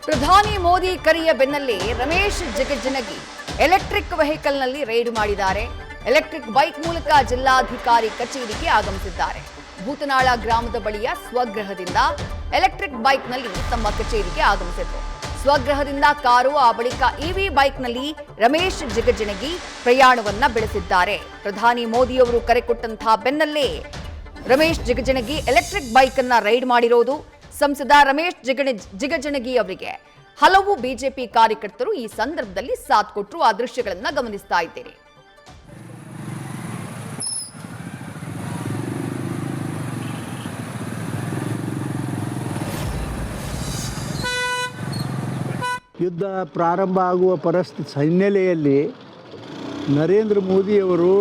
ಪ್ರಧಾನಿ ಮೋದಿ ಕರೆಯ ಬೆನ್ನಲ್ಲೇ ರಮೇಶ್ ಜಿಗಜಿಣಗಿ ಎಲೆಕ್ಟ್ರಿಕ್ ವೆಹಿಕಲ್ನಲ್ಲಿ ರೈಡ್ ಮಾಡಿದ್ದಾರೆ. ಎಲೆಕ್ಟ್ರಿಕ್ ಬೈಕ್ ಮೂಲಕ ಜಿಲ್ಲಾಧಿಕಾರಿ ಕಚೇರಿಗೆ ಆಗಮಿಸಿದ್ದಾರೆ. ಭೂತನಾಳ ಗ್ರಾಮದ ಬಳಿಯ ಸ್ವಗೃಹದಿಂದ ಎಲೆಕ್ಟ್ರಿಕ್ ಬೈಕ್ನಲ್ಲಿ ತಮ್ಮ ಕಚೇರಿಗೆ ಆಗಮಿಸಿದರು. ಸ್ವಗೃಹದಿಂದ ಕಾರು, ಆ ಬಳಿಕ ಇವಿ ಬೈಕ್ನಲ್ಲಿ ರಮೇಶ್ ಜಿಗಜಿಣಗಿ ಪ್ರಯಾಣವನ್ನ ಬೆಳೆಸಿದ್ದಾರೆ. ಪ್ರಧಾನಿ ಮೋದಿಯವರು ಕರೆ ಕೊಟ್ಟಂತಹ ಬೆನ್ನಲ್ಲೇ ರಮೇಶ್ ಜಿಗಜಿಣಗಿ ಎಲೆಕ್ಟ್ರಿಕ್ ಬೈಕ್ ಅನ್ನ ರೈಡ್ ಮಾಡಿರೋದು. ಸಂಸದ ರಮೇಶ್ ಜಿಗಜಿಣಗಿ ಅವರಿಗೆ ಹಲವು ಬಿಜೆಪಿ ಕಾರ್ಯಕರ್ತರು ಈ ಸಂದರ್ಭದಲ್ಲಿ ಸಾಥ್ ಕೊಟ್ಟರು. ಆ ದೃಶ್ಯಗಳನ್ನು ಗಮನಿಸ್ತಾ ಇದ್ದೀರಿ. ಯುದ್ಧ ಪ್ರಾರಂಭ ಆಗುವ ಪರಿಸ್ಥಿತಿ ಹಿನ್ನೆಲೆಯಲ್ಲಿ ನರೇಂದ್ರ ಮೋದಿಯವರು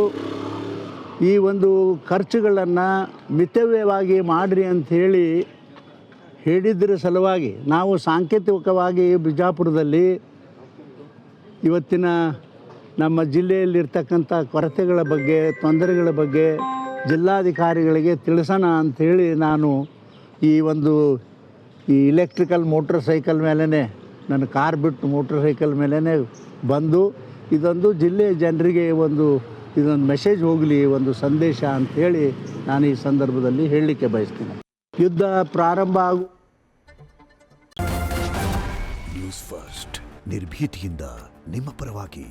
ಈ ಒಂದು ಖರ್ಚುಗಳನ್ನು ಮಿತವ್ಯಯವಾಗಿ ಮಾಡಿರಿ ಅಂಥೇಳಿ ಹೇಳಿದ್ದರ ಸಲುವಾಗಿ ನಾವು ಸಾಂಕೇತಿಕವಾಗಿ ಬಿಜಾಪುರದಲ್ಲಿ ಇವತ್ತಿನ ನಮ್ಮ ಜಿಲ್ಲೆಯಲ್ಲಿರ್ತಕ್ಕಂಥ ಕೊರತೆಗಳ ಬಗ್ಗೆ, ತೊಂದರೆಗಳ ಬಗ್ಗೆ ಜಿಲ್ಲಾಧಿಕಾರಿಗಳಿಗೆ ತಿಳಿಸೋಣ ಅಂಥೇಳಿ ನಾನು ಈ ಇಲೆಕ್ಟ್ರಿಕಲ್ ಮೋಟ್ರ್ ಸೈಕಲ್ ಮೇಲೇ, ನನ್ನ ಕಾರ್ ಬಿಟ್ಟು ಮೋಟ್ರ್ ಸೈಕಲ್ ಮೇಲೇ ಬಂದು ಇದೊಂದು ಜಿಲ್ಲೆಯ ಜನರಿಗೆ ಇದೊಂದು ಮೆಸೇಜ್ ಹೋಗಲಿ, ಒಂದು ಸಂದೇಶ ಅಂಥೇಳಿ ನಾನು ಈ ಸಂದರ್ಭದಲ್ಲಿ ಹೇಳಲಿಕ್ಕೆ ಬಯಸ್ತೀನಿ. ಯುದ್ಧ ಪ್ರಾರಂಭ ನ್ಯೂಸ್ ಫಸ್ಟ್ ನಿರ್ಭೀತಿಯಿಂದ ನಿಮ್ಮ ಪರವಾಗಿ.